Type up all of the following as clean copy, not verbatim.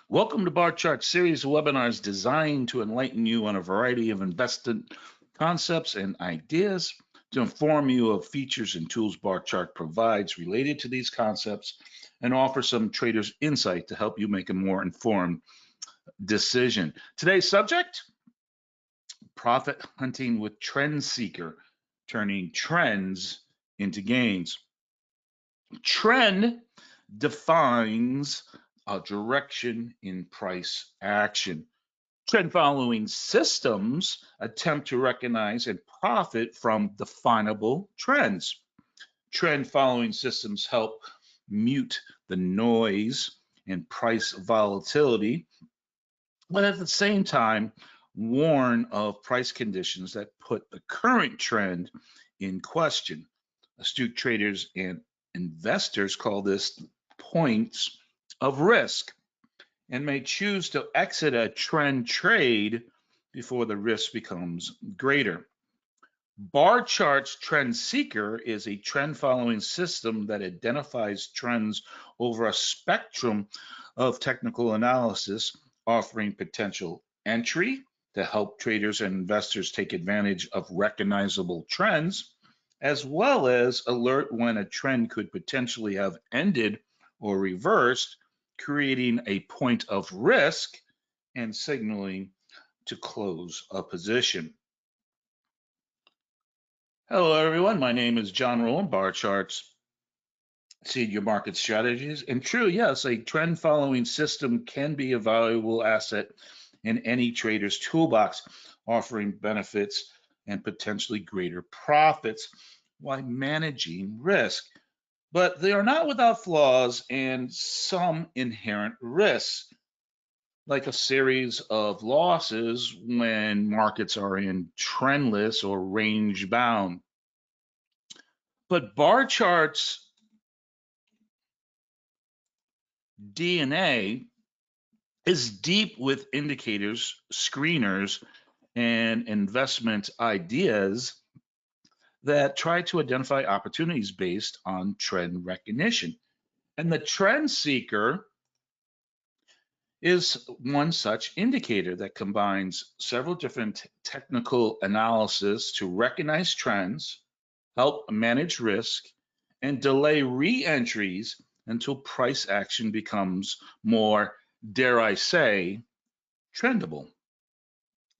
Welcome to Bar Chart series of webinars designed to enlighten you on a variety of investment concepts and ideas, to inform you of features and tools Bar Chart provides related to these concepts, and offer some traders insight to help you make a more informed decision. Today's subject, profit hunting with Trend Seeker, turning trends into gains. Trend defines a direction in price action. Trend following systems attempt to recognize and profit from definable trends. Trend following systems help mute the noise and price volatility, but at the same time, warn of price conditions that put the current trend in question. Astute traders and investors call this points of risk and may choose to exit a trend trade before the risk becomes greater. Bar Chart's Trend Seeker is a trend following system that identifies trends over a spectrum of technical analysis, offering potential entry to help traders and investors take advantage of recognizable trends, as well as alert when a trend could potentially have ended or reversed, creating a point of risk and signaling to close a position. Hello, everyone. My name is John Rowland, Bar Charts, Senior Market Strategies. And true, yes, a trend following system can be a valuable asset in any trader's toolbox, offering benefits and potentially greater profits while managing risk. But they are not without flaws and some inherent risks, like a series of losses when markets are in trendless or range bound. But bar charts DNA is deep with indicators, screeners, and investment ideas that try to identify opportunities based on trend recognition. And the trend seeker is one such indicator that combines several different technical analysis to recognize trends, help manage risk, and delay re-entries until price action becomes more, dare I say, trendable.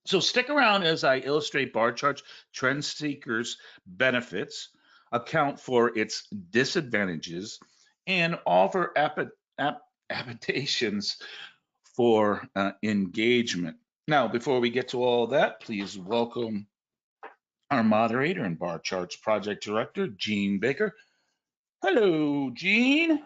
So stick around as I illustrate bar charts, trend seekers' benefits, account for its disadvantages, and offer adaptations for engagement. Now, before we get to all that, please welcome our moderator and bar charts project director, Gene Baker. Hello, Gene.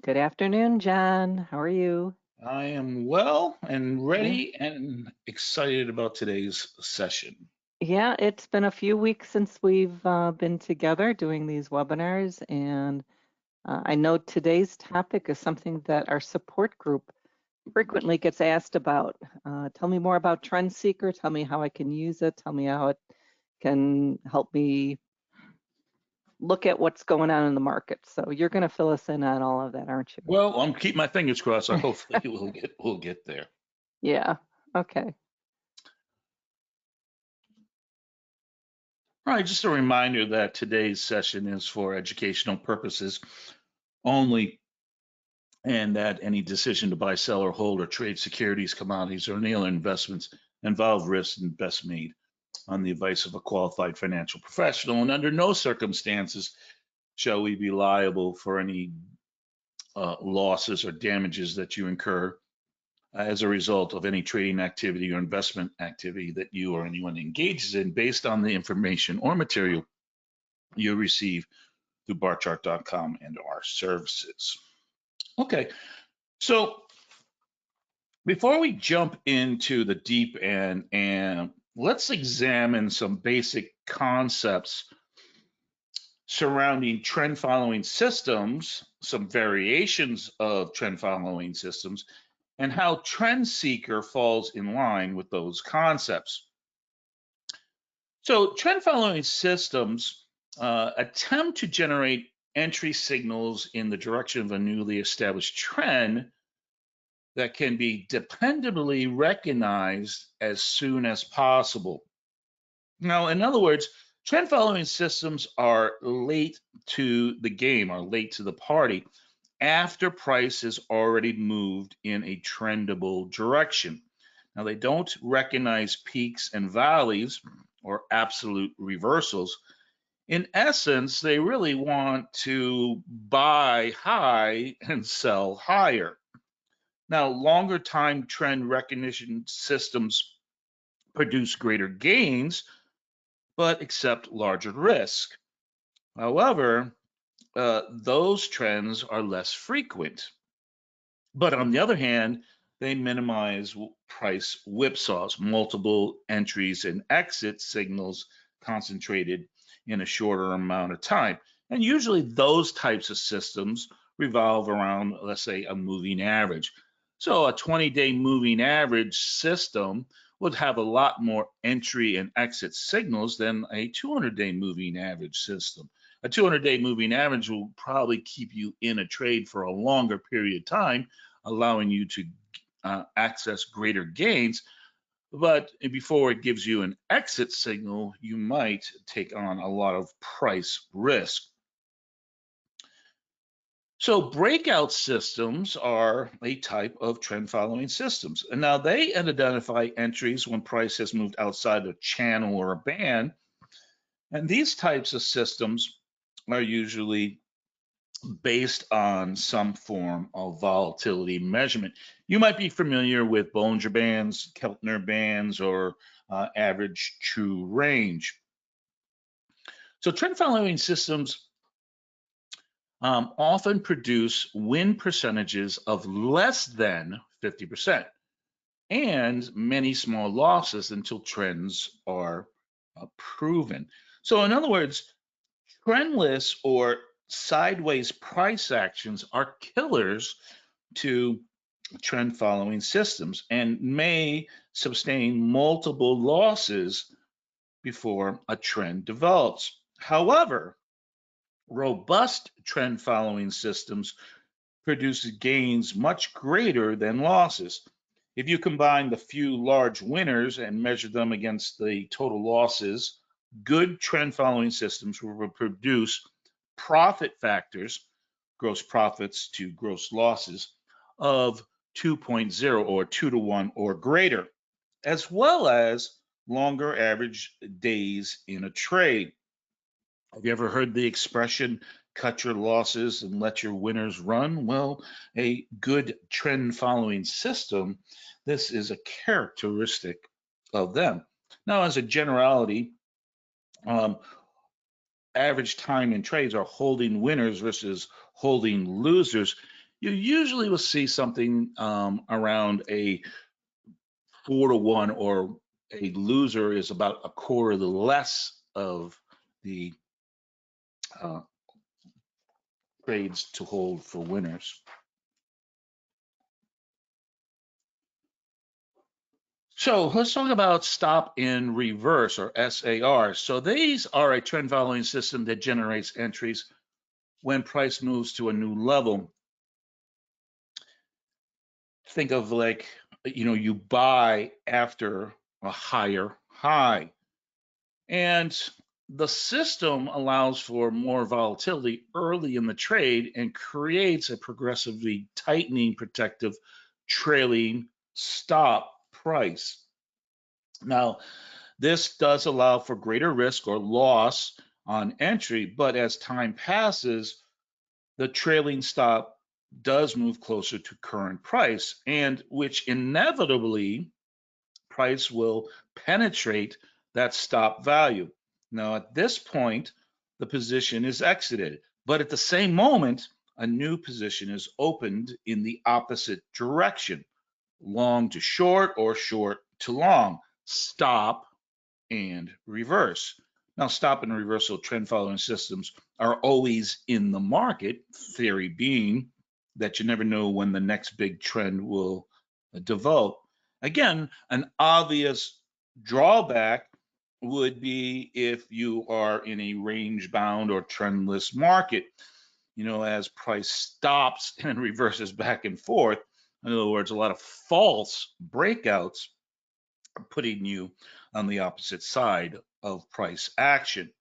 Good afternoon, John. How are you? I am well and Yeah. ready and excited about today's session. Yeah, it's been a few weeks since we've been together doing these webinars, and I know today's topic is something that our support group frequently gets asked about. Tell me more about Trend Seeker. Tell me how I can use it. Tell me how it can help me look at what's going on in the market. So you're going to fill us in on all of that, aren't you? Well, I'm keeping my fingers crossed. So hopefully we'll get there. Yeah. Okay. All right, just a reminder that today's session is for educational purposes only, and that any decision to buy, sell, or hold or trade securities, commodities, or any other investments involve risks and best made on the advice of a qualified financial professional. And under no circumstances shall we be liable for any losses or damages that you incur as a result of any trading activity or investment activity that you or anyone engages in based on the information or material you receive through barchart.com and our services. Okay, so before we jump into the deep end, and let's examine some basic concepts surrounding trend following systems, some variations of trend following systems, and how Trend Seeker falls in line with those concepts. So trend following systems attempt to generate entry signals in the direction of a newly established trend that can be dependably recognized as soon as possible. Now, in other words, trend following systems are late to the game, are late to the party after price has already moved in a trendable direction. Now, they don't recognize peaks and valleys or absolute reversals. In essence, they really want to buy high and sell higher. Now, longer time trend recognition systems produce greater gains, but accept larger risk. However, those trends are less frequent. But on the other hand, they minimize price whipsaws, multiple entries and exit signals concentrated in a shorter amount of time. And usually those types of systems revolve around, let's say, a moving average. So a 20-day moving average system would have a lot more entry and exit signals than a 200-day moving average system. A 200-day moving average will probably keep you in a trade for a longer period of time, allowing you to access greater gains. But before it gives you an exit signal, you might take on a lot of price risk. So breakout systems are a type of trend following systems. And now they identify entries when price has moved outside a channel or a band. And these types of systems are usually based on some form of volatility measurement. You might be familiar with Bollinger Bands, Keltner Bands, or average true range. So trend following systems often produce win percentages of less than 50% and many small losses until trends are proven. So in other words, trendless or sideways price actions are killers to trend following systems and may sustain multiple losses before a trend develops. However, robust trend following systems produce gains much greater than losses. If you combine the few large winners and measure them against the total losses, good trend following systems will produce profit factors, gross profits to gross losses, of 2.0 or 2 to 1 or greater, as well as longer average days in a trade. Have you ever heard the expression, cut your losses and let your winners run? Well, a good trend following system, this is a characteristic of them. Now, as a generality, um, average time in trades are holding winners versus holding losers. You usually will see something around a 4 to 1, or a loser is about a quarter the less of the uh, trades to hold for winners. So let's talk about stop in reverse, or SAR. So these are a trend following system that generates entries when price moves to a new level. Think of like, you buy after a higher high. And the system allows for more volatility early in the trade and creates a progressively tightening protective trailing stop price. Now, this does allow for greater risk or loss on entry, but as time passes, the trailing stop does move closer to current price, and which inevitably price will penetrate that stop value. Now, at this point, the position is exited, but at the same moment, a new position is opened in the opposite direction, long to short or short to long, stop and reverse. Now, stop and reversal trend following systems are always in the market, theory being that you never know when the next big trend will develop. Again, an obvious drawback would be if you are in a range bound or trendless market. As price stops and reverses back and forth, In other words, a lot of false breakouts are putting you on the opposite side of price action.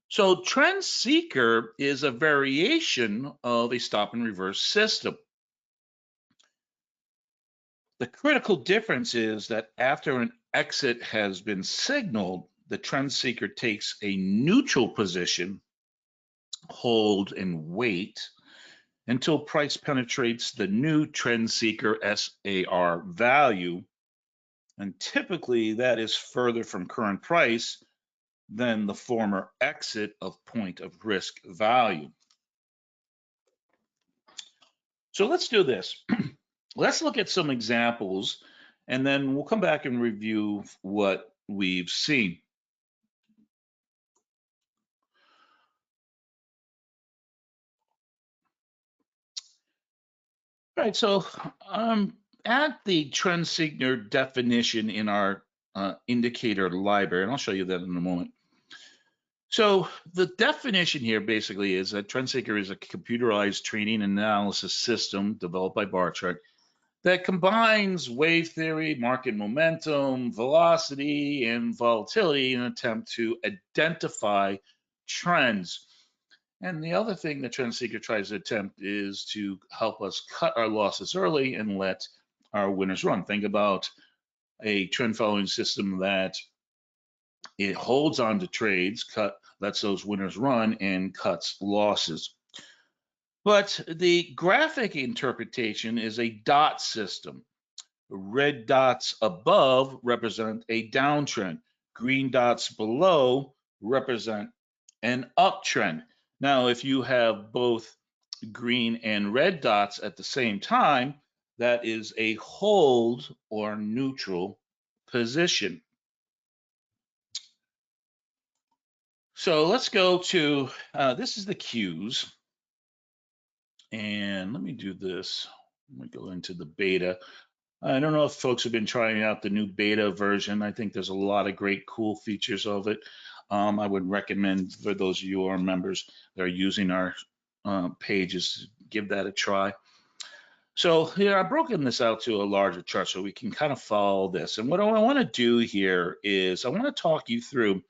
So trend seeker is a variation of a stop and reverse system. The critical difference is that after an exit has been signaled, the trend seeker takes a neutral position, hold and wait until price penetrates the new trend seeker SAR value. And typically that is further from current price than the former exit of point of risk value. So let's do this. Let's look at some examples and then we'll come back and review what we've seen. All right, so at the trend signal definition in our indicator library, and I'll show you that in a moment. So the definition here basically is that trend seeker is a computerized trading and analysis system developed by Barchart that combines wave theory, market momentum, velocity, and volatility in an attempt to identify trends. And the other thing that Trend Seeker tries to attempt is to help us cut our losses early and let our winners run. Think about a trend following system that it holds on to trades, lets those winners run, and cuts losses. But the graphic interpretation is a dot system. Red dots above represent a downtrend. Green dots below represent an uptrend. Now, if you have both green and red dots at the same time, that is a hold or neutral position. So let's go to, this is the cues. And let me do this. Let me go into the beta. I don't know if folks have been trying out the new beta version. I think there's a lot of great cool features of it. I would recommend for those of you who are members that are using our pages, give that a try. So here I've broken this out to a larger chart so we can kind of follow this. And what I want to do here is I want to talk you through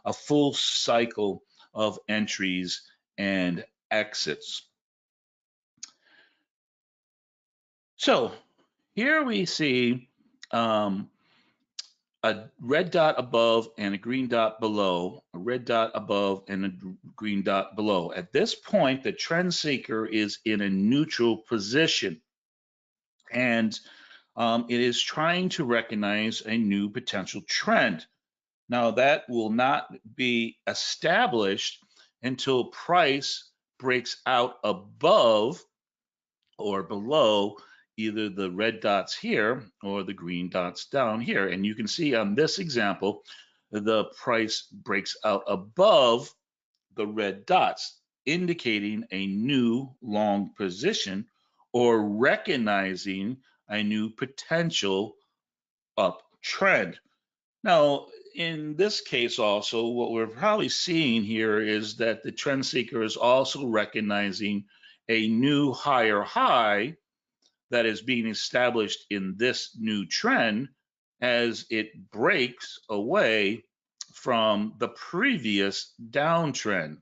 a full cycle of entries and exits. So here we see a red dot above and a green dot below, a red dot above and a green dot below. At this point, the trend seeker is in a neutral position and it is trying to recognize a new potential trend. Now that will not be established until price breaks out above or below either the red dots here or the green dots down here. And you can see on this example, the price breaks out above the red dots, indicating a new long position or recognizing a new potential uptrend. Now, in this case also, what we're probably seeing here is that the trend seeker is also recognizing a new higher high that is being established in this new trend as it breaks away from the previous downtrend.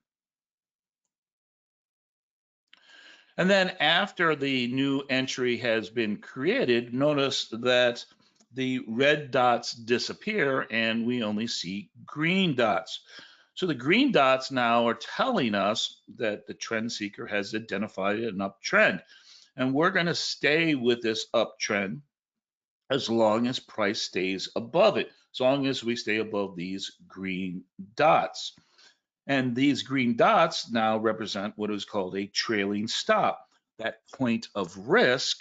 And then after the new entry has been created, notice that the red dots disappear and we only see green dots. So the green dots now are telling us that the trend seeker has identified an uptrend. And we're going to stay with this uptrend as long as price stays above it, as long as we stay above these green dots. And these green dots now represent what is called a trailing stop, that point of risk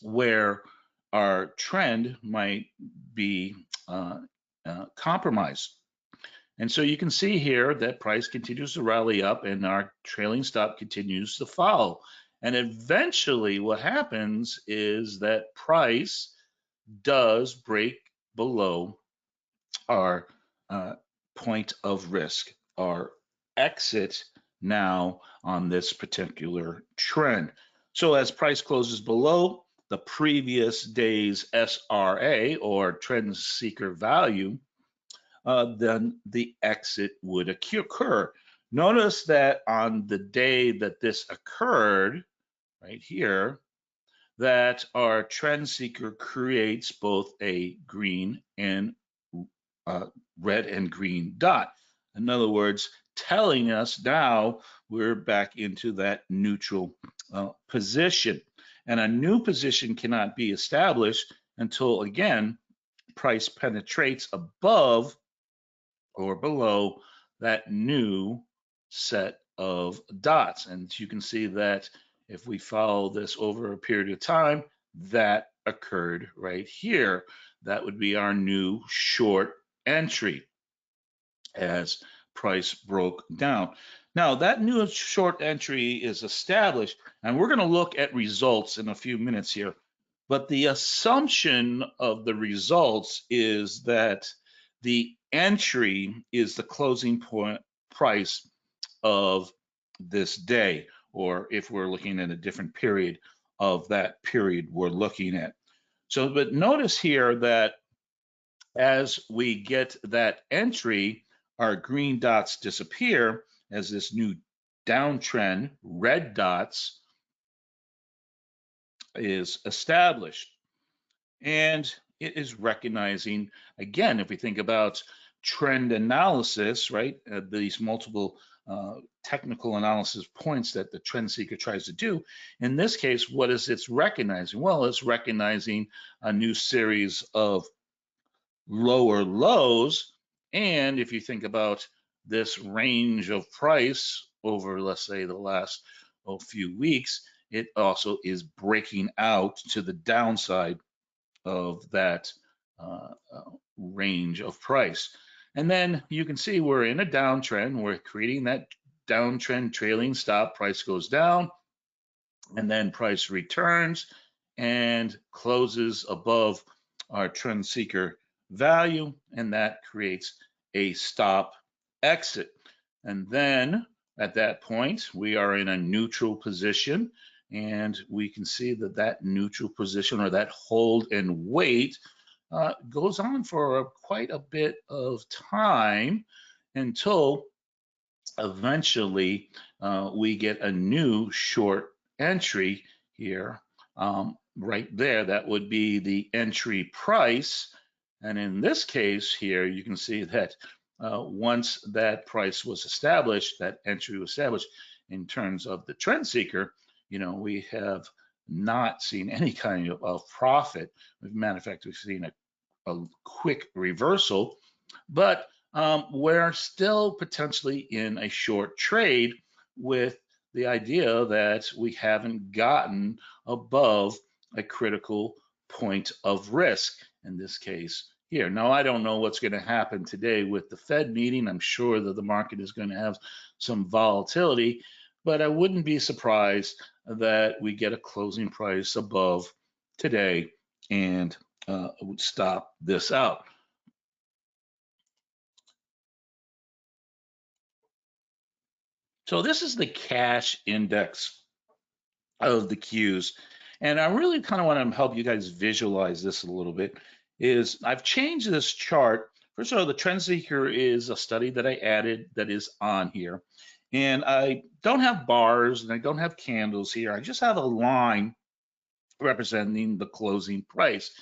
where our trend might be compromised. And so you can see here that price continues to rally up and our trailing stop continues to follow. And eventually what happens is that price does break below our point of risk, our exit now on this particular trend. So as price closes below, the previous day's SRA or trend seeker value, then the exit would occur. Notice that on the day that this occurred, right here, that our trend seeker creates both a green and red and green dot. In other words, telling us now we're back into that neutral position. And a new position cannot be established until, again, price penetrates above or below that new set of dots. And you can see that if we follow this over a period of time, that occurred right here. That would be our new short entry as price broke down. Now that new short entry is established, and we're going to look at results in a few minutes here. But the assumption of the results is that the entry is the closing point price of this day, or if we're looking at a different period of that period we're looking at. So, but notice here that as we get that entry, our green dots disappear as this new downtrend, red dots, is established. And it is recognizing, again, if we think about trend analysis, right, these multiple technical analysis points that the trend seeker tries to do. In this case, what is it's recognizing? Well, it's recognizing a new series of lower lows. And if you think about this range of price over, let's say, the last few weeks, it also is breaking out to the downside of that range of price. And then you can see we're in a downtrend. We're creating that downtrend trailing stop. Price goes down, and then price returns and closes above our trend seeker value, and that creates a stop exit. And then at that point, we are in a neutral position, and we can see that that neutral position, or that hold and wait, goes on for quite a bit of time until eventually we get a new short entry here, right there. That would be the entry price. And in this case here, you can see that once that price was established, that entry was established in terms of the trend seeker, we have not seen any kind of profit. Matter of fact, we've seen a quick reversal, but we're still potentially in a short trade with the idea that we haven't gotten above a critical point of risk, in this case here. Now, I don't know what's going to happen today with the Fed meeting. I'm sure that the market is going to have some volatility, but I wouldn't be surprised that we get a closing price above today and would stop this out. So this is the cash index of the Qs. And I really kind of want to help you guys visualize this a little bit. I've changed this chart. First of all, the trend seeker is a study that I added that is on here. And I don't have bars and I don't have candles here. I just have a line representing the closing price.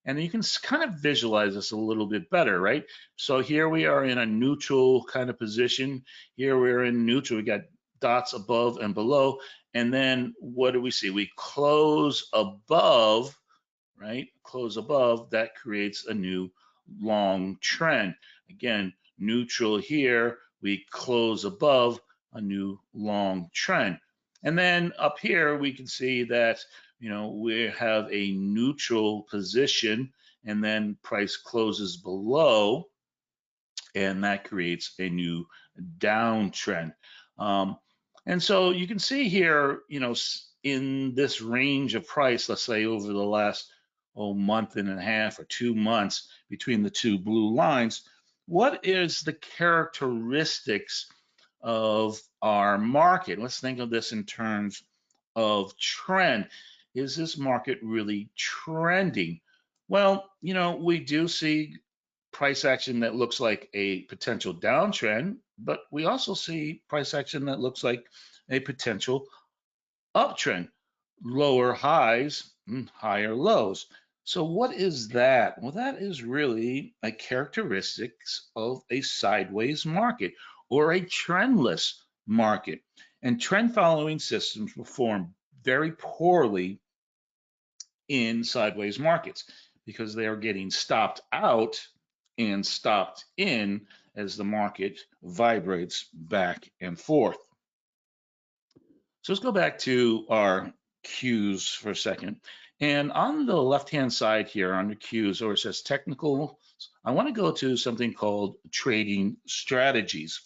And you can kind of visualize this a little bit better, right? So here we are in a neutral kind of position. Here we're in neutral. We got dots above and below. And then what do we see? We close above, right? Close above. That creates a new long trend. Again, neutral here. We close above, a new long trend. And then up here, we can see that we have a neutral position, and then price closes below, and that creates a new downtrend. And so you can see here, in this range of price, let's say over the last month and a half or 2 months between the two blue lines, what is the characteristics of our market? Let's think of this in terms of trend. is this market really trending? Well, we do see price action that looks like a potential downtrend, but we also see price action that looks like a potential uptrend, lower highs, higher lows. So what is that? Well, that is really a characteristics of a sideways market or a trendless market. And trend following systems perform very poorly in sideways markets because they are getting stopped out and stopped in as the market vibrates back and forth. So let's go back to our cues for a second. And on the left-hand side here under cues, or it says technical, I want to go to something called trading strategies.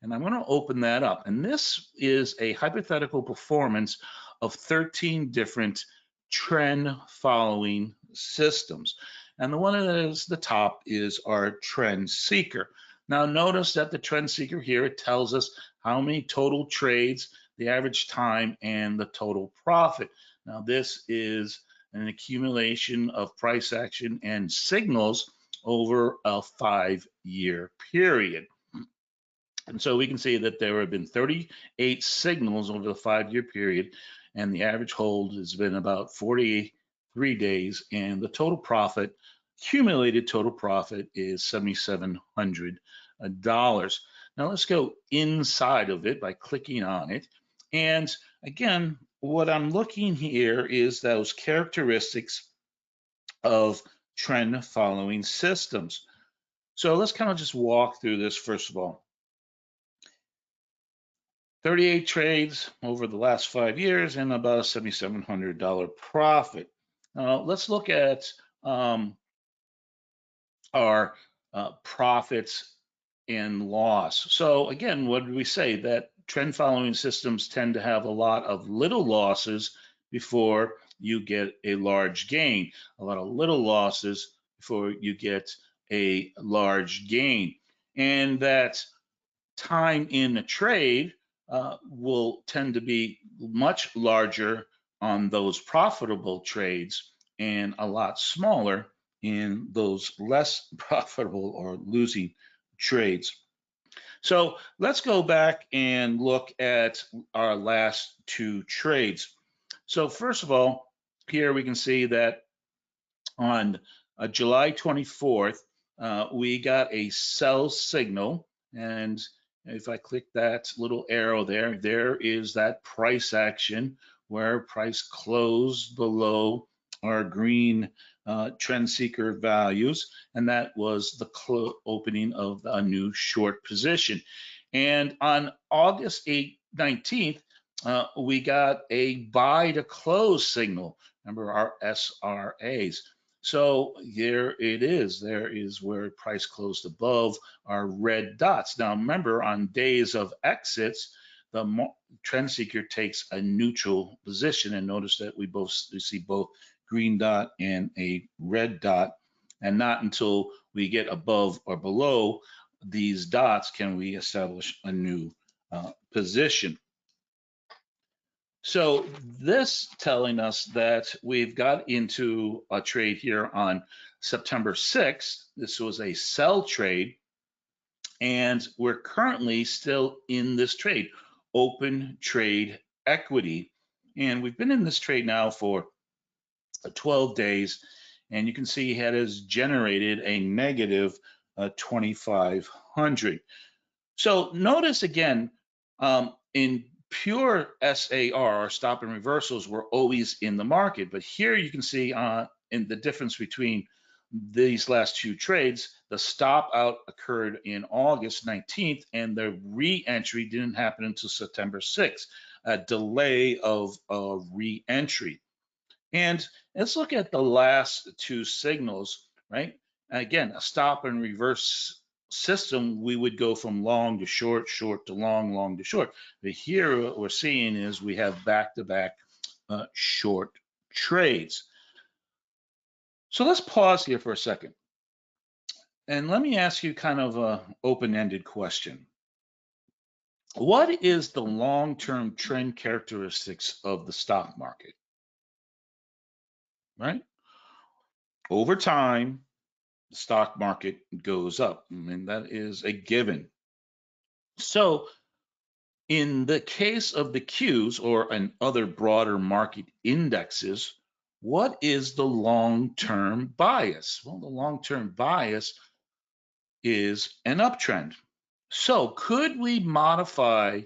And I'm going to open that up. And this is a hypothetical performance of 13 different trend following systems. And the one that is the top is our trend seeker. Now notice that the trend seeker here, it tells us how many total trades, the average time, and the total profit. Now this is an accumulation of price action and signals over a 5-year period. And so we can see that there have been 38 signals over the 5-year period, and the average hold has been about 43 days, and the total profit, accumulated total profit, is $7,700. Now let's go inside of it by clicking on it. And again, what I'm looking here is those characteristics of trend following systems. So let's kind of just walk through this first of all. 38 trades over the last 5 years and about a $7,700 profit. Let's look at our profits and loss. So again, what did we say? That trend following systems tend to have a lot of little losses before you get a large gain, a lot of little losses before you get a large gain. And that time in the trade will tend to be much larger on those profitable trades and a lot smaller in those less profitable or losing trades. So let's go back and look at our last 2 trades. So first of all, here we can see that on July 24th, we got a sell signal, and if I click that little arrow there, there is that price action where price closed below our green trend seeker values, and that was the opening of a new short position. And on August 19th, we got a buy to close signal. Remember our SRAs. So there it is. There is where price closed above our red dots. Now remember, on days of exits, the trend seeker takes a neutral position, and notice that we see both green dot and a red dot, and not until we get above or below these dots can we establish a new position. So this telling us that we've got into a trade here on September 6th. This was a sell trade, and we're currently still in this trade, open trade equity. And we've been in this trade now for 12 days, and you can see it has generated a negative 2,500. So notice again, in pure SAR, or stop and reversals, were always in the market. But here you can see in the difference between these last 2 trades, the stop out occurred in August 19th, and the re-entry didn't happen until September 6th, a delay of re-entry. And let's look at the last 2 signals, right? Again, a stop and reverse system, we would go from long to short, short to long, long to short. But here what we're seeing is we have back-to-back short trades. So let's pause here for a second. And let me ask you kind of an open-ended question. What is the long-term trend characteristics of the stock market? right? Over time, the stock market goes up. I mean, that is a given. So in the case of the Qs or an other broader market indexes, what is the long-term bias? Well, the long-term bias is an uptrend. So could we modify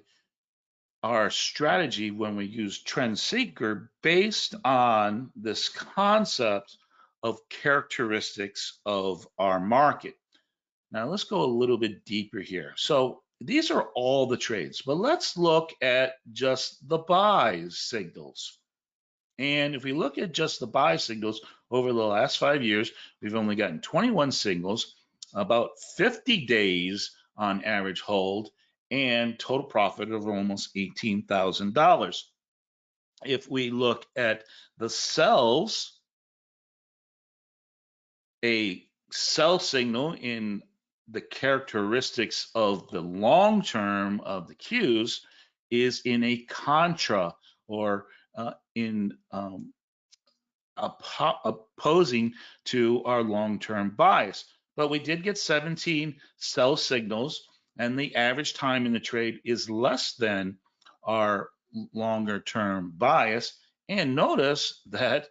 our strategy when we use trend seeker based on this concept of characteristics of our market? Now let's go a little bit deeper here. So these are all the trades, but let's look at just the buy signals. And if we look at just the buy signals over the last 5 years, we've only gotten 21 signals, about 50 days on average hold, and total profit of almost $18,000. If we look at the sells, a sell signal in the characteristics of the long term of the Qs is in a contra or in opposing to our long-term bias. But we did get 17 sell signals, and the average time in the trade is less than our longer-term bias. And notice that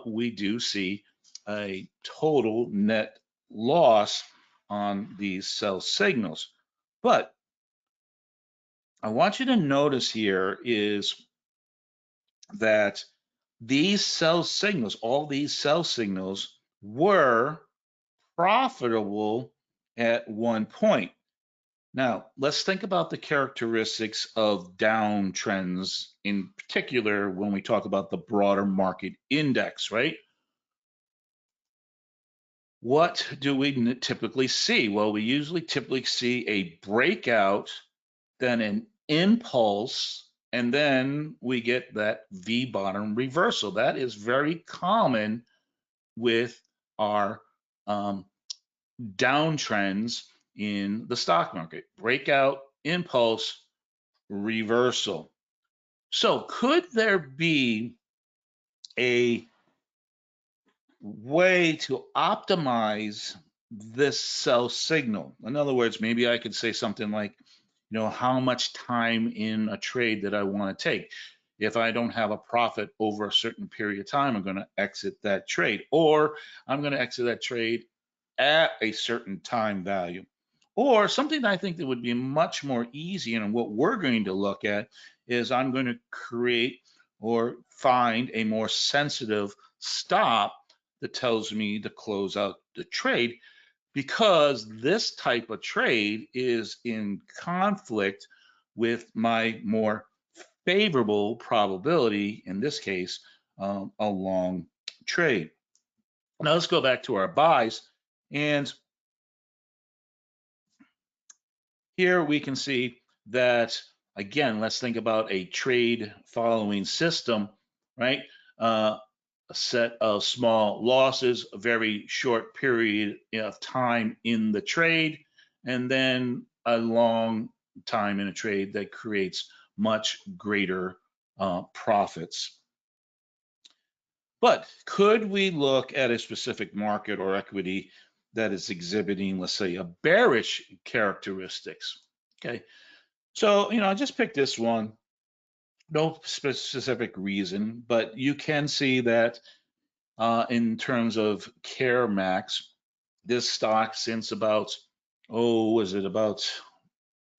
we do see a total net loss on these sell signals. But I want you to notice here is that these sell signals, all these sell signals were profitable at one point. Now, let's think about the characteristics of downtrends, in particular when we talk about the broader market index, right? What do we typically see? Well, we usually typically see a breakout, then an impulse, and then we get that V bottom reversal. That is very common with our downtrends in the stock market. Breakout, impulse, reversal. So could there be a way to optimize this sell signal? In other words, maybe I could say something like, how much time in a trade that I want to take. If I don't have a profit over a certain period of time, I'm going to exit that trade, or I'm going to exit that trade at a certain time value. Or something I think that would be much more easy, and what we're going to look at is I'm going to create or find a more sensitive stop that tells me to close out the trade, because this type of trade is in conflict with my more favorable probability, in this case, a long trade. Now let's go back to our buys. And here we can see that, again, let's think about a trade following system, right? A set of small losses, a very short period of time in the trade, and then a long time in a trade that creates much greater profits. But could we look at a specific market or equity that is exhibiting, let's say, a bearish characteristics? Okay, so I just picked this one. No specific reason, but you can see that in terms of CareMax, this stock since about, was it about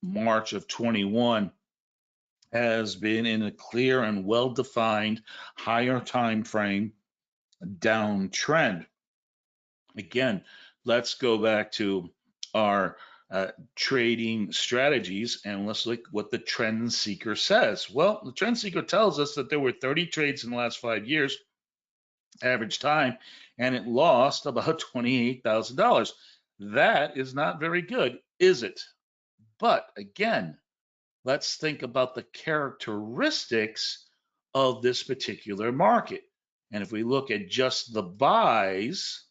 March of 21, has been in a clear and well-defined higher time frame downtrend. Again, let's go back to our trading strategies and let's look what the trend seeker says. Well, the trend seeker tells us that there were 30 trades in the last 5 years, average time, and it lost about $28,000. That is not very good, is it? But again, let's think about the characteristics of this particular market. And if we look at just the buys,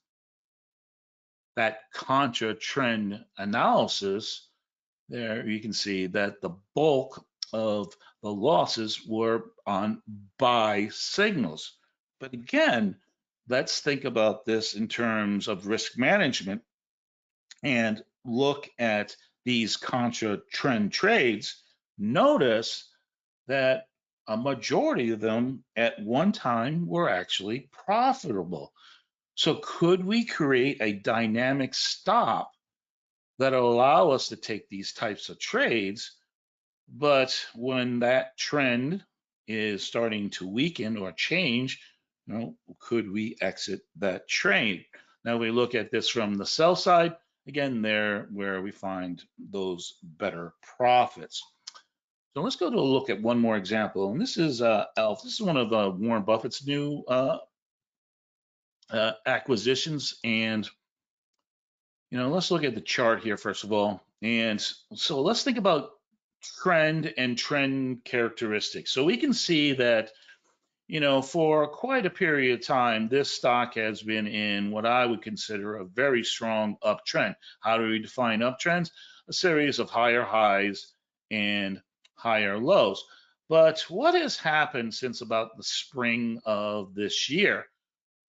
that contra trend analysis, there you can see that the bulk of the losses were on buy signals. But again, let's think about this in terms of risk management and look at these contra trend trades. Notice that a majority of them at one time were actually profitable. So could we create a dynamic stop that allow us to take these types of trades? But when that trend is starting to weaken or change, could we exit that trade? Now we look at this from the sell side. Again, there where we find those better profits. So let's go to a look at one more example. And this is ELF. This is one of Warren Buffett's new acquisitions. And let's look at the chart here first of all. And so let's think about trend and trend characteristics. So we can see that, for quite a period of time, this stock has been in what I would consider a very strong uptrend. How do we define uptrends? A series of higher highs and higher lows. But what has happened since about the spring of this year?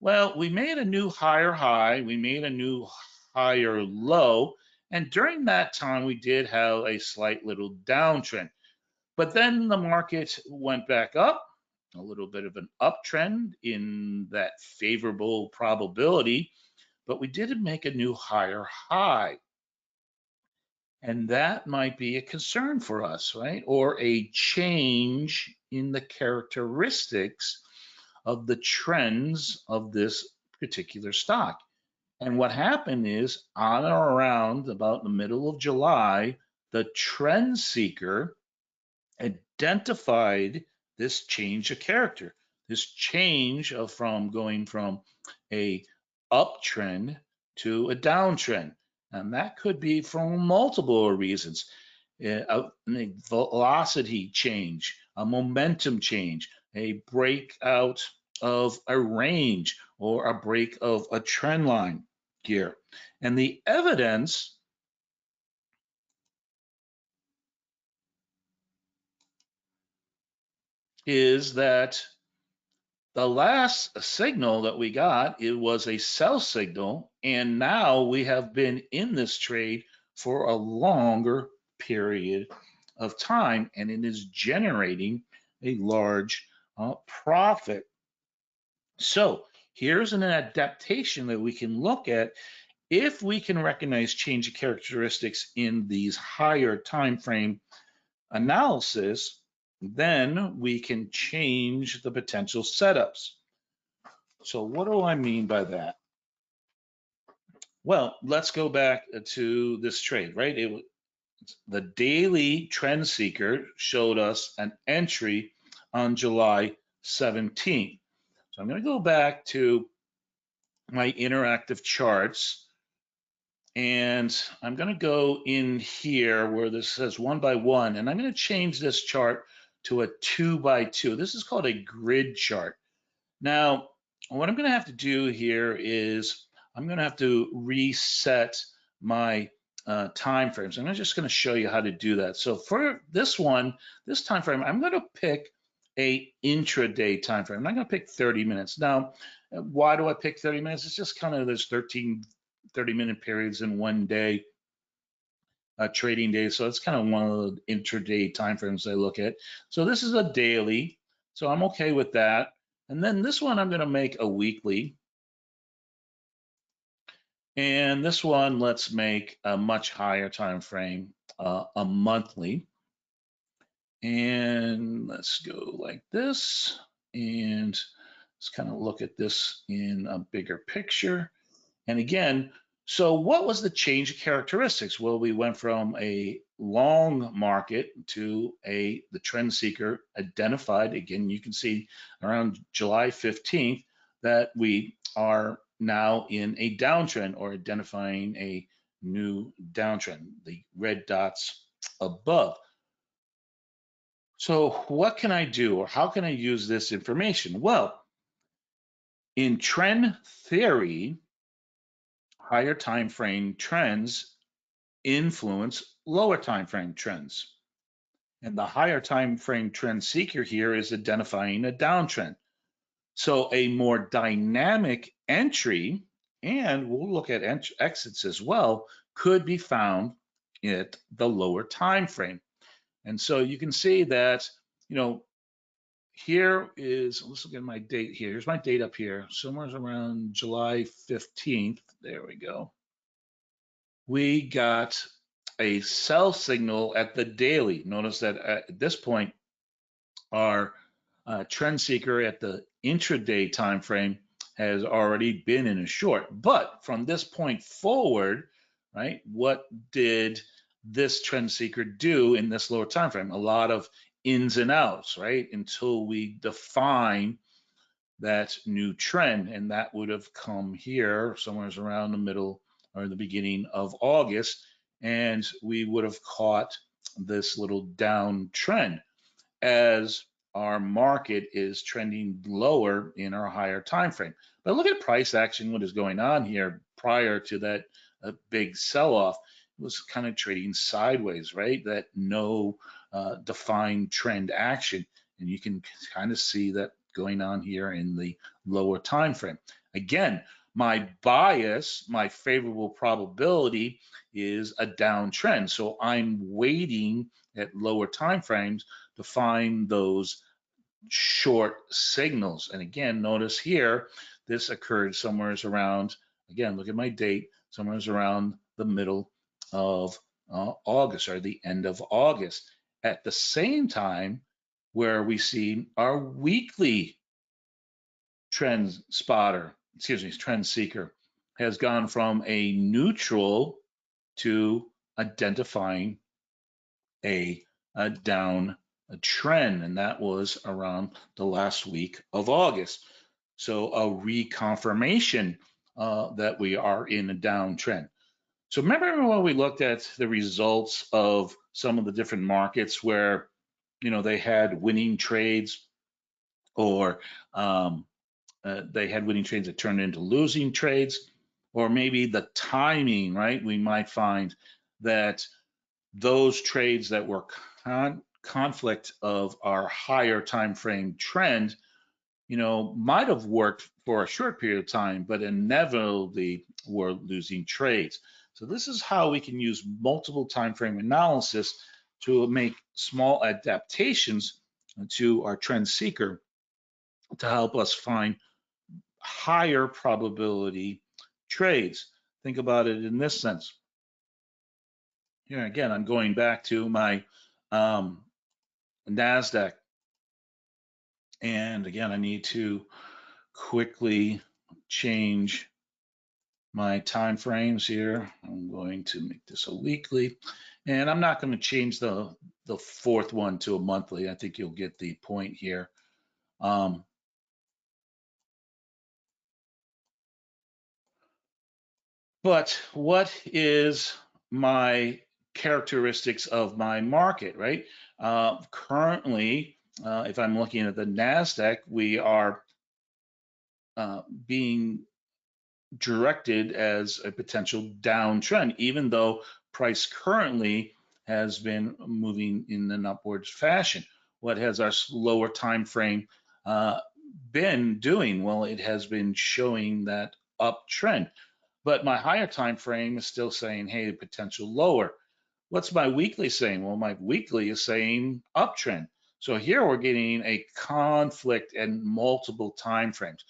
Well, we made a new higher high, we made a new higher low, and during that time, we did have a slight little downtrend. But then the market went back up, a little bit of an uptrend in that favorable probability, but we didn't make a new higher high. And that might be a concern for us, right? Or a change in the characteristics of the trends of this particular stock. And what happened is on or around about the middle of July, the trend seeker identified this change of character, this change from going from a uptrend to a downtrend. And that could be for multiple reasons. A velocity change, a momentum change, a breakout of a range, or a break of a trend line here. And the evidence is that the last signal that we got, it was a sell signal, and now we have been in this trade for a longer period of time, and it is generating a large profit. So here's an adaptation that we can look at. If we can recognize change of characteristics in these higher time frame analysis, then we can change the potential setups. So what do I mean by that? Well, let's go back to this trade, right? The daily trend seeker showed us an entry on July 17th. So I'm going to go back to my interactive charts, and I'm going to go in here where this says 1 by 1, and I'm going to change this chart to a 2 by 2. This is called a grid chart. Now, what I'm going to have to do here is I'm going to have to reset my time frames. I'm just going to show you how to do that. So for this one, this time frame, I'm going to pick a intraday time frame. I'm not going to pick 30 minutes. Now, why do I pick 30 minutes? It's just kind of there's 13 30-minute periods in one day, trading day. So it's kind of one of the intraday timeframes I look at. So this is a daily, so I'm okay with that. And then this one I'm going to make a weekly. And this one, let's make a much higher time frame, a monthly. And let's go like this. And let's kind of look at this in a bigger picture. And again, so what was the change of characteristics? Well, we went from a long market to the trend seeker identified. Again, you can see around July 15th that we are now in a downtrend or identifying a new downtrend, the red dots above. So what can I do, or how can I use this information? Well, in trend theory, higher time frame trends influence lower time frame trends. And the higher time frame trend seeker here is identifying a downtrend. So a more dynamic entry, and we'll look at exits as well, could be found at the lower time frame. And so you can see that, here is, let's look at my date here. Here's my date up here, somewhere around July 15th. There we go. We got a sell signal at the daily. Notice that at this point, our trend seeker at the intraday time frame has already been in a short. But from this point forward, right, what did this trend seeker do in this lower time frame? A lot of ins and outs, right, until we define that new trend, and that would have come here somewhere around the middle or the beginning of August, and we would have caught this little down trend as our market is trending lower in our higher time frame. But look at price action, what is going on here prior to that big sell-off. It was kind of trading sideways, right? That no defined trend action. And you can kind of see that going on here in the lower time frame. Again, my bias, my favorable probability is a downtrend. So I'm waiting at lower time frames to find those short signals. And again, notice here, this occurred somewhere around, again, look at my date, somewhere around the middle of August or the end of August. At the same time, where we see our weekly trend spotter, trend seeker has gone from a neutral to identifying a down trend, and that was around the last week of August. So a reconfirmation that we are in a downtrend. So remember when we looked at the results of some of the different markets where they had winning trades, or they had winning trades that turned into losing trades, or maybe the timing, right? We might find that those trades that were conflict of our higher time frame trend, might have worked for a short period of time, but inevitably were losing trades. So this is how we can use multiple time frame analysis to make small adaptations to our trend seeker to help us find higher probability trades. Think about it in this sense. Here again, I'm going back to my NASDAQ. And again, I need to quickly change my time frames here. I'm going to make this a weekly, and I'm not going to change the fourth one to a monthly. I think you'll get the point here. But what is my characteristics of my market, right? Currently, if I'm looking at the NASDAQ, we are being directed as a potential downtrend, even though price currently has been moving in an upwards fashion. What has our lower time frame been doing? Well, it has been showing that uptrend, but my higher time frame is still saying, hey, potential lower. What's my weekly saying? Well, my weekly is saying uptrend. So here we're getting a conflict in multiple time frames.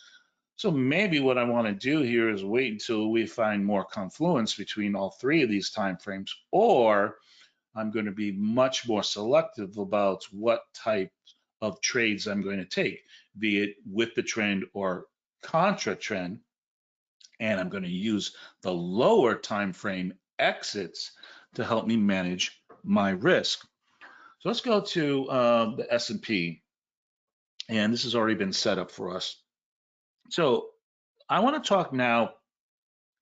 So maybe what I want to do here is wait until we find more confluence between all three of these time frames, or I'm going to be much more selective about what type of trades I'm going to take, be it with the trend or contra trend, and I'm going to use the lower time frame exits to help me manage my risk. So let's go to the S&P, and this has already been set up for us. So I want to talk now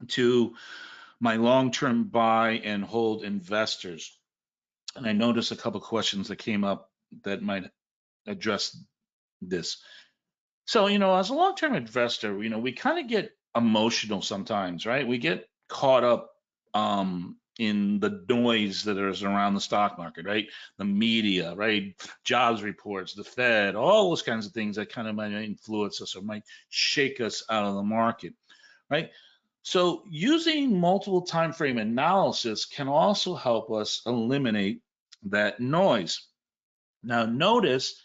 to my long-term buy and hold investors. And I noticed a couple questions that came up that might address this. So, as a long-term investor, we kind of get emotional sometimes, right? We get caught up in the noise that is around the stock market, right? The media, right? Jobs reports, the Fed, all those kinds of things that kind of might influence us or might shake us out of the market, right? So using multiple time frame analysis can also help us eliminate that noise. Now notice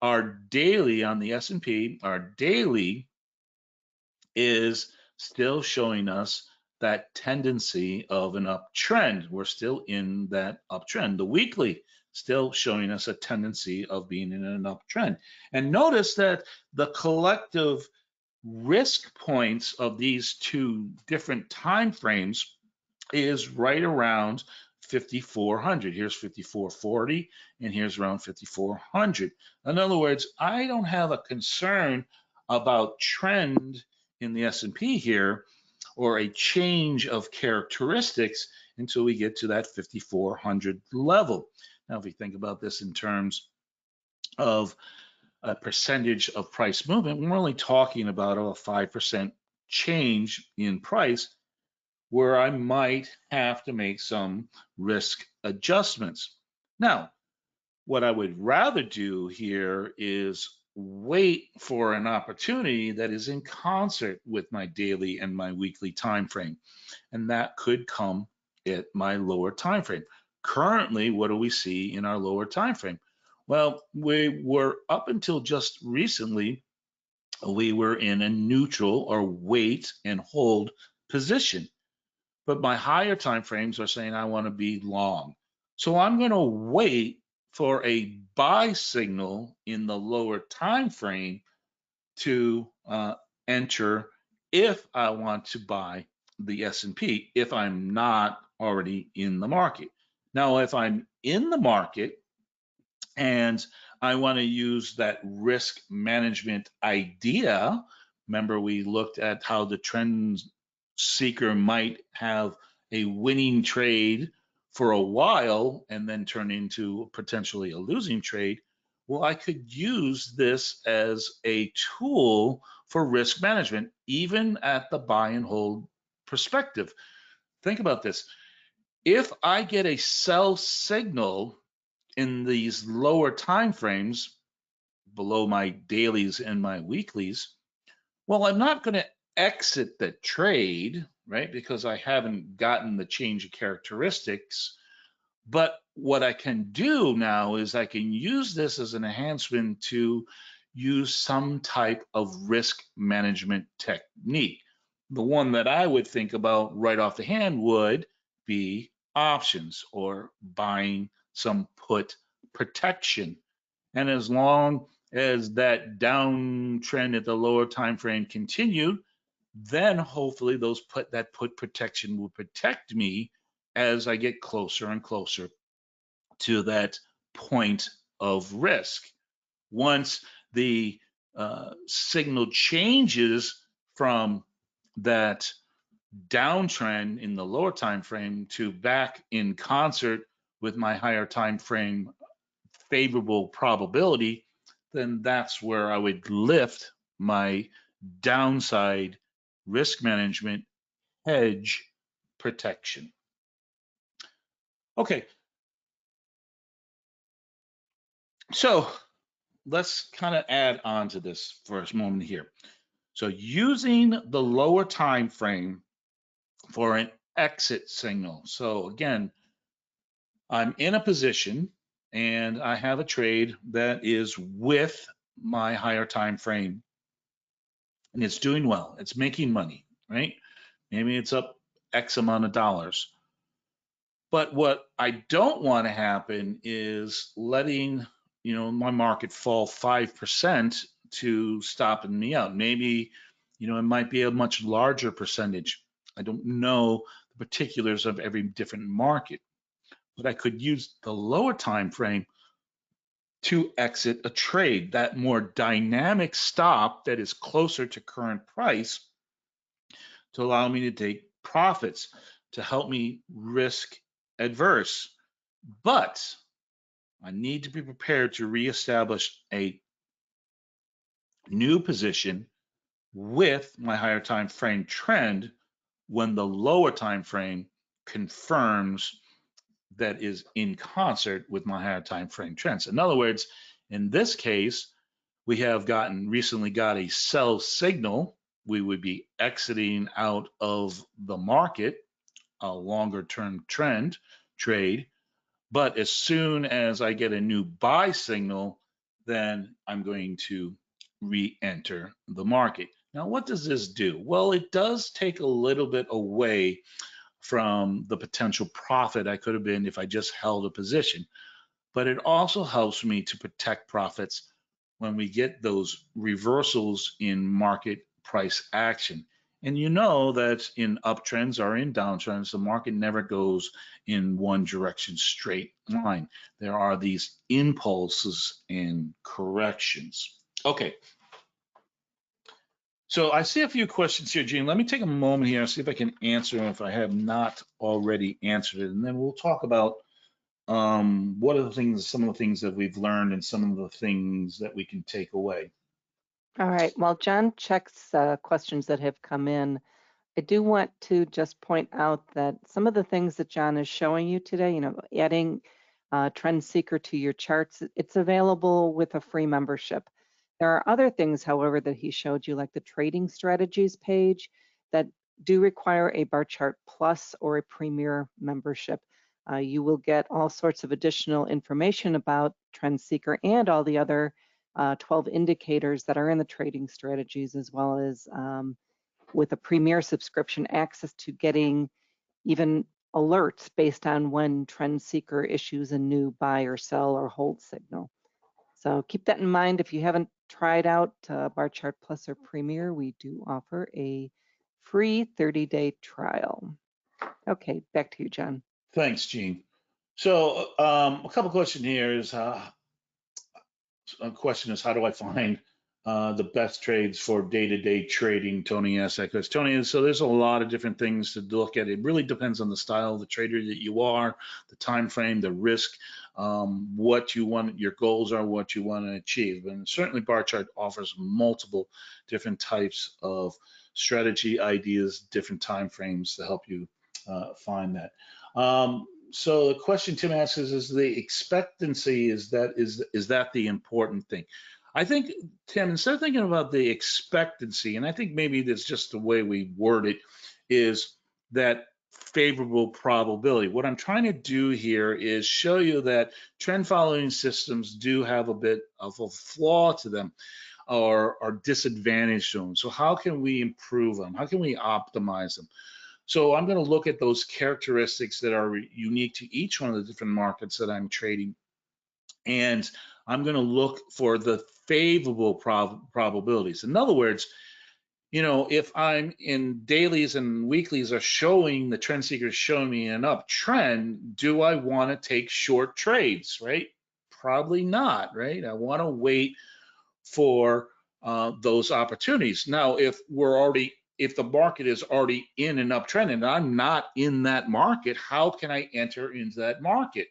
our daily on the S&P, our daily is still showing us that tendency of an uptrend. We're still in that uptrend. The weekly still showing us a tendency of being in an uptrend. And notice that the collective risk points of these two different time frames is right around 5,400. Here's 5,440 and here's around 5,400. In other words, I don't have a concern about trend in the S&P here or a change of characteristics until we get to that 5,400 level. Now, if we think about this in terms of a percentage of price movement, we're only talking about a 5% change in price where I might have to make some risk adjustments. Now, what I would rather do here is wait for an opportunity that is in concert with my daily and my weekly time frame, and that could come at my lower time frame. Currently, what do we see in our lower time frame? Well, we were up until just recently, we were in a neutral or wait and hold position. But my higher time frames are saying I want to be long. So I'm going to wait for a buy signal in the lower time frame to enter if I want to buy the S&P, if I'm not already in the market. Now, if I'm in the market and I want to use that risk management idea. Remember, we looked at how the trend seeker might have a winning trade for a while and then turn into potentially a losing trade. Well, I could use this as a tool for risk management, even at the buy and hold perspective. Think about this. If I get a sell signal in these lower time frames below my dailies and my weeklies, well, I'm not going to exit the trade, right? Because I haven't gotten the change of characteristics. But what I can do now is I can use this as an enhancement to use some type of risk management technique. The one that I would think about right off the hand would be options or buying some put protection. And as long as that downtrend at the lower time frame continued, then hopefully that put protection will protect me as I get closer and closer to that point of risk. Once the signal changes from that downtrend in the lower time frame to back in concert with my higher time frame favorable probability, then that's where I would lift my downside risk management hedge protection. Okay, so let's kind of add on to this for a moment here. So using the lower time frame for an exit signal. So again, I'm in a position and I have a trade that is with my higher time frame and it's doing well. It's making money, right? Maybe it's up X amount of dollars. But what I don't want to happen is letting, my market fall 5% to stopping me out. Maybe, it might be a much larger percentage. I don't know the particulars of every different market, but I could use the lower time frame to exit a trade, that more dynamic stop that is closer to current price to allow me to take profits, to help me risk adverse. But I need to be prepared to reestablish a new position with my higher time frame trend when the lower time frame confirms that is in concert with my higher time frame trends. In other words, in this case, we have recently got a sell signal. We would be exiting out of the market, a longer term trade. But as soon as I get a new buy signal, then I'm going to re-enter the market. Now, what does this do? Well, it does take a little bit away from the potential profit I could have been if I just held a position. But it also helps me to protect profits when we get those reversals in market price action. And you know that in uptrends or in downtrends, the market never goes in one direction straight line. There are these impulses and corrections. Okay. So I see a few questions here, Gene. Let me take a moment here and see if I can answer them if I have not already answered it. And then we'll talk about what are some of the things that we've learned and some of the things that we can take away. All right, while John checks questions that have come in, I do want to just point out that some of the things that John is showing you today, adding Trend Seeker to your charts, it's available with a free membership. There are other things, however, that he showed you, like the trading strategies page, that do require a Bar Chart Plus or a Premier membership. You will get all sorts of additional information about Trend Seeker and all the other 12 indicators that are in the trading strategies, as well as with a Premier subscription, access to getting even alerts based on when Trend Seeker issues a new buy or sell or hold signal. So keep that in mind. If you haven't tried out Bar Chart Plus or Premier, we do offer a free 30-day trial. Okay, back to you, John. Thanks, Gene. So a couple questions here is a question is how do I find the best trades for day-to-day trading? Tony asked that because Tony, so there's a lot of different things to look at. It really depends on the style of the trader that you are, the time frame, the risk, what you want, your goals are, what you want to achieve. And certainly Bar Chart offers multiple different types of strategy ideas, different time frames to help you find that. So the question Tim asks is the expectancy, is that the important thing? I think, Tim, instead of thinking about the expectancy, and I think maybe that's just the way we word it, is that favorable probability. What I'm trying to do here is show you that trend following systems do have a bit of a flaw to them, or disadvantage to them. So how can we improve them? How can we optimize them? So I'm going to look at those characteristics that are unique to each one of the different markets that I'm trading. And I'm going to look for the favorable probabilities. In other words, if I'm in dailies and weeklies are showing, the trend seeker is showing me an uptrend, do I want to take short trades, right? Probably not, right? I want to wait for those opportunities. Now, if the market is already in an uptrend and I'm not in that market, how can I enter into that market?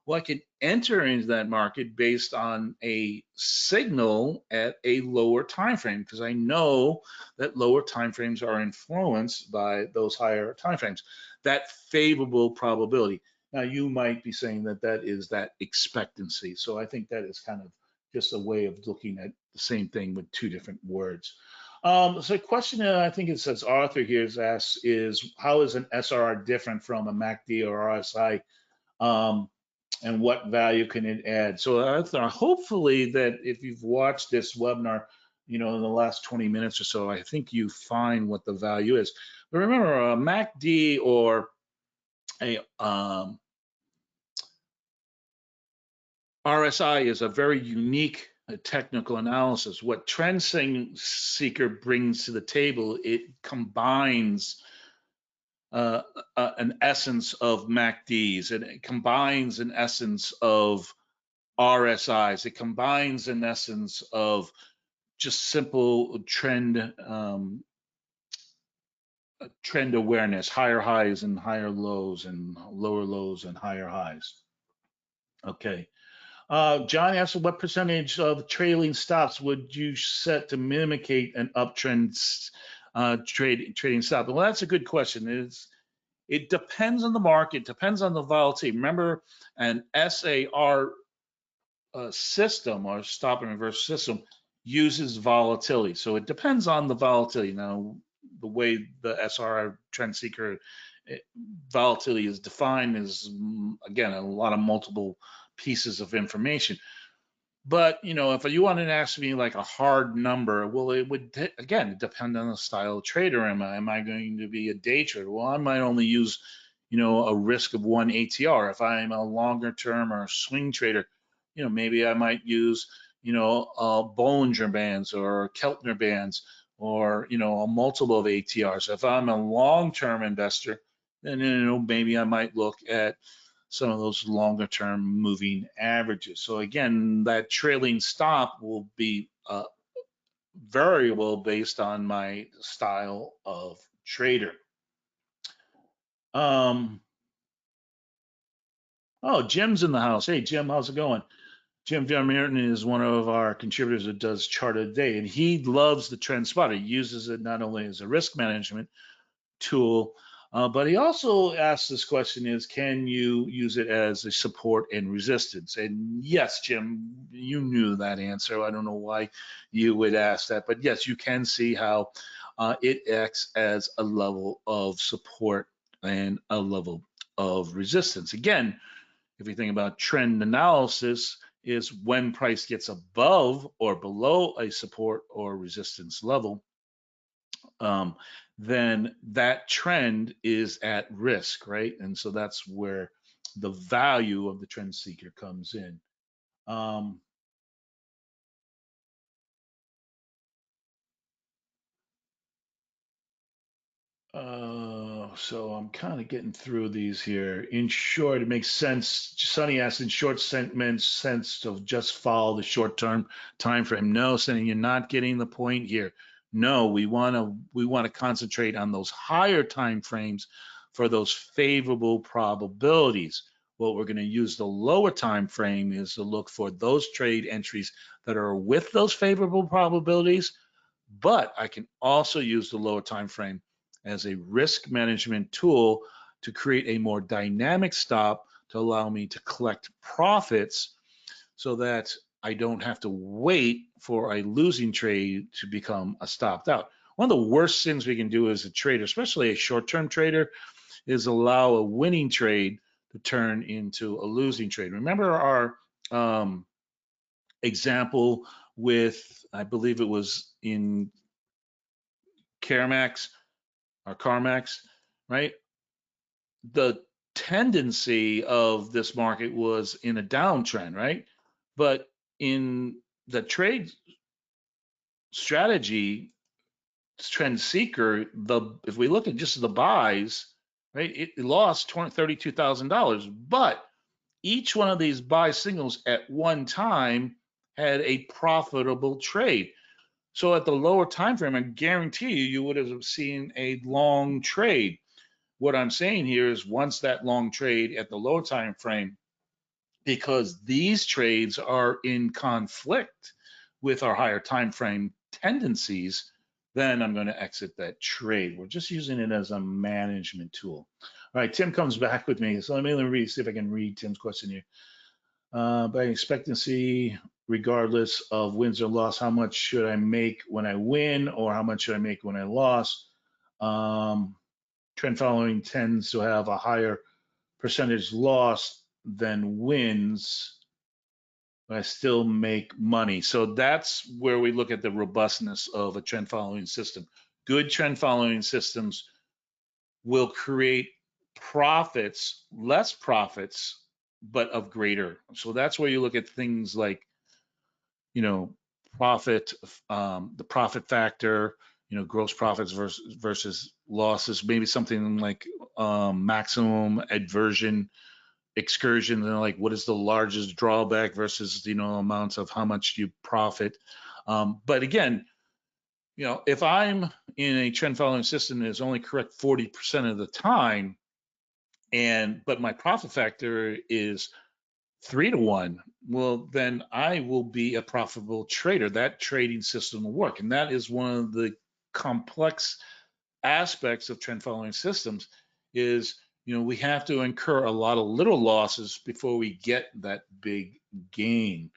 Well, I can enter into that market based on a signal at a lower time frame, because I know that lower time frames are influenced by those higher time frames. That favorable probability. Now, you might be saying that is that expectancy. So I think that is kind of just a way of looking at the same thing with two different words. So a question that I think it says Arthur here is asked is, how is an SRR different from a MACD or RSI? And what value can it add? So Arthur, hopefully that if you've watched this webinar, in the last 20 minutes or so, I think you find what the value is. But remember, a MACD or a RSI is a very unique technical analysis. What Trend Seeker brings to the table, it combines an essence of MACDs, and it combines an essence of RSIs. It combines an essence of just simple trend awareness, higher highs and higher lows, and lower lows and higher highs. Okay. John asked, what percentage of trailing stops would you set to mimic an uptrend trading stop? Well, that's a good question. It depends on the market, depends on the volatility. Remember, an SAR system or stop and reverse system uses volatility. So it depends on the volatility. Now, the way the SR trend seeker volatility is defined is, again, a lot of multiple pieces of information. But, you know, if you wanted to ask me like a hard number, well, it would, again, depend on the style of trader. Am I going to be a day trader? Well, I might only use, you know, a risk of 1 ATR. If I'm a longer term or a swing trader, you know, maybe I might use, you know, Bollinger Bands or Keltner Bands, or, you know, a multiple of ATRs. If I'm a long-term investor, then, you know, maybe I might look at some of those longer term moving averages. So again, that trailing stop will be variable based on my style of trader. Oh, Jim's in the house. Hey, Jim, how's it going? Jim Van Meerten is one of our contributors that does Chart of the Day, and he loves the trend spotter. He uses it not only as a risk management tool, but he also asks this question is, can you use it as a support and resistance? And yes, Jim, you knew that answer. I don't know why you would ask that, but yes, you can see how it acts as a level of support and a level of resistance. Again, if you think about trend analysis, is when price gets above or below a support or resistance level, then that trend is at risk, right? And so that's where the value of the trend seeker comes in. So I'm kind of getting through these here. In short, it makes sense. Sonny asked, in short, makes sense to just follow the short-term time frame. No, Sonny, you're not getting the point here. No, we want to concentrate on those higher time frames for those favorable probabilities. What we're going to use the lower time frame is to look for those trade entries that are with those favorable probabilities. But I can also use the lower time frame as a risk management tool to create a more dynamic stop to allow me to collect profits so that I don't have to wait for a losing trade to become a stopped out. One of the worst things we can do as a trader, especially a short-term trader, is allow a winning trade to turn into a losing trade. Remember our example with, I believe it was in CarMax or CarMax, right? The tendency of this market was in a downtrend, right? But in the trade strategy, trend seeker, if we look at just the buys, right, it lost $32,000. But each one of these buy signals at one time had a profitable trade. So at the lower time frame, I guarantee you would have seen a long trade. What I'm saying here is once that long trade at the lower time frame, because these trades are in conflict with our higher time frame tendencies, then I'm going to exit that trade. We're just using it as a management tool. All right, Tim comes back with me. So let me read, see if I can read Tim's question here. By expectancy, regardless of wins or loss, how much should I make when I win, or how much should I make when I lost? Trend following tends to have a higher percentage loss than wins, but I still make money. So that's where we look at the robustness of a trend following system. Good trend following systems will create profits, less profits, but of greater. So that's where you look at things like, you know, profit, the profit factor, you know, gross profits versus losses, maybe something like maximum aversion excursion, and like what is the largest drawback versus, you know, amounts of how much you profit. But again, you know, if I'm in a trend following system that is only correct 40% of the time, but my profit factor is 3 to 1, well, then I will be a profitable trader. That trading system will work. And that is one of the complex aspects of trend following systems, is, we have to incur a lot of little losses before we get that big gain.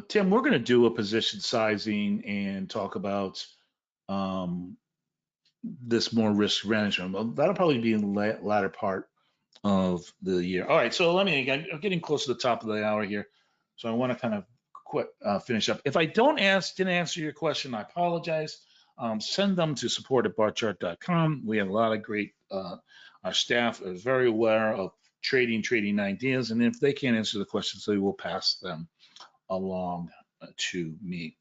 Tim, we're going to do a position sizing and talk about this more risk management. Well, that'll probably be in the latter part of the year. All right, so I'm getting close to the top of the hour here, so I want to kind of finish up. If I didn't answer your question, I apologize. Send them to support@barchart.com. We have a lot of great, our staff is very aware of trading ideas, and if they can't answer the questions, they will pass them along to me.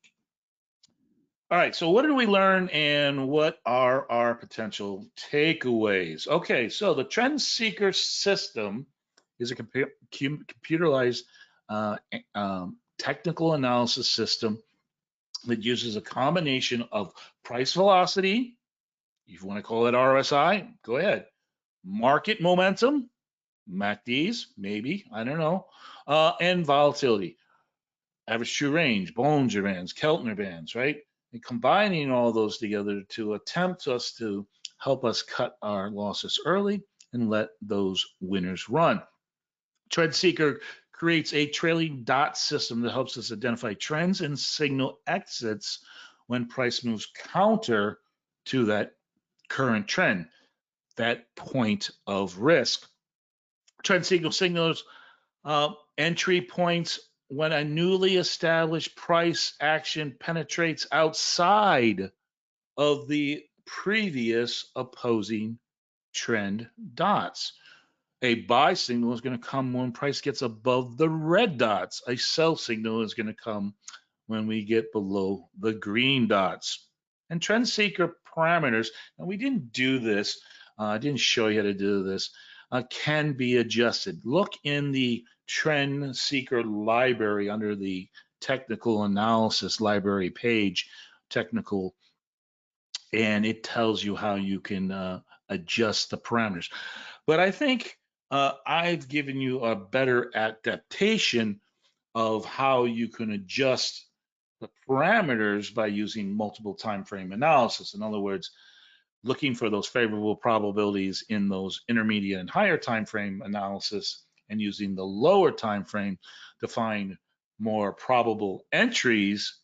All right, so what did we learn and what are our potential takeaways? Okay, so the trend seeker system is a computerized technical analysis system that uses a combination of price velocity, if you want to call it RSI, go ahead, market momentum, MACDs, maybe, I don't know, and volatility, average true range, Bollinger Bands, Keltner Bands, right? And combining all those together to attempt to help us cut our losses early and let those winners run. Trend Seeker creates a trailing dot system that helps us identify trends and signal exits when price moves counter to that current trend, that point of risk. Trend Seeker signals entry points when a newly established price action penetrates outside of the previous opposing trend dots. A buy signal is going to come when price gets above the red dots. A sell signal is going to come when we get below the green dots. And trend seeker parameters, and we didn't do this, I didn't show you how to do this, can be adjusted. Look in the trend seeker library under the technical analysis library page, technical, and it tells you how you can adjust the parameters. But I think I've given you a better adaptation of how you can adjust the parameters by using multiple time frame analysis. In other words, looking for those favorable probabilities in those intermediate and higher time frame analysis and using the lower time frame to find more probable entries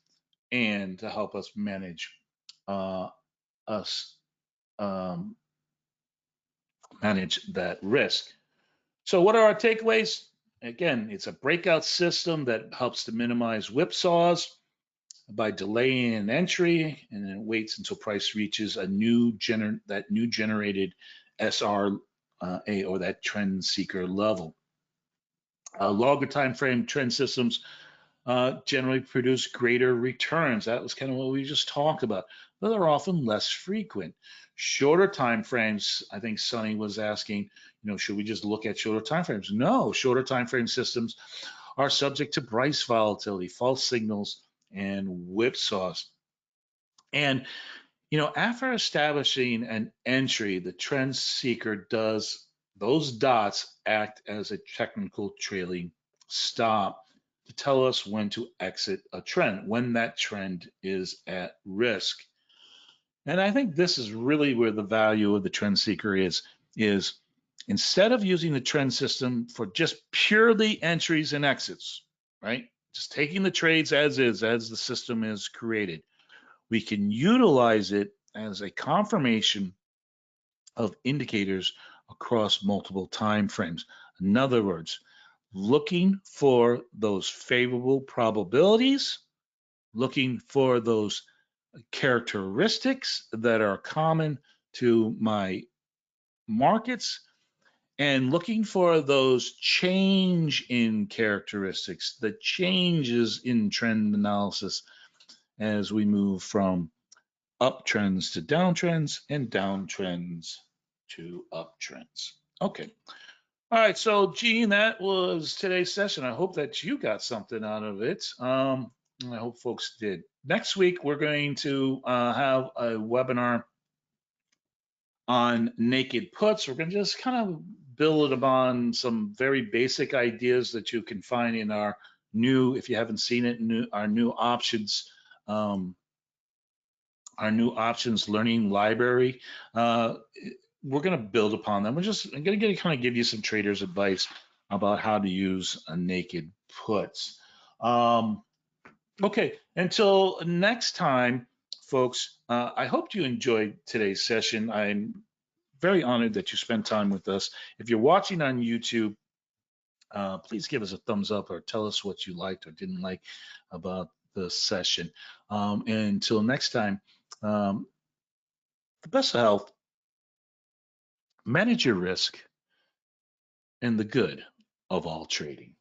and to help us manage manage that risk. So what are our takeaways? Again, it's a breakout system that helps to minimize whipsaws by delaying an entry, and then it waits until price reaches a new generated SRA or that trend seeker level. Longer time frame trend systems generally produce greater returns. That was kind of what we just talked about, but they're often less frequent. Shorter time frames, I think Sonny was asking, should we just look at shorter time frames? No, shorter time frame systems are subject to price volatility, false signals, and whipsaws. And after establishing an entry, the trend seeker does those dots act as a technical trailing stop to tell us when to exit a trend, when that trend is at risk. And I think this is really where the value of the trend seeker is instead of using the trend system for just purely entries and exits, right? Just taking the trades as is, as the system is created, we can utilize it as a confirmation of indicators across multiple time frames. In other words, looking for those favorable probabilities, looking for those characteristics that are common to my markets, and looking for those change in characteristics, the changes in trend analysis as we move from uptrends to downtrends and downtrends to uptrends. Okay. All right. So, Gene, that was today's session. I hope that you got something out of it. I hope folks did. Next week, we're going to have a webinar on naked puts. We're going to just kind of build upon some very basic ideas that you can find in our new, if you haven't seen it, our new options our new options learning library. We're going to build upon them. I'm going to kind of give you some traders advice about how to use a naked puts. Okay, until next time, folks, I hope you enjoyed today's session. I'm very honored that you spent time with us. If you're watching on YouTube, please give us a thumbs up or tell us what you liked or didn't like about the session. And until next time, the best of health, manage your risk, and the good of all trading.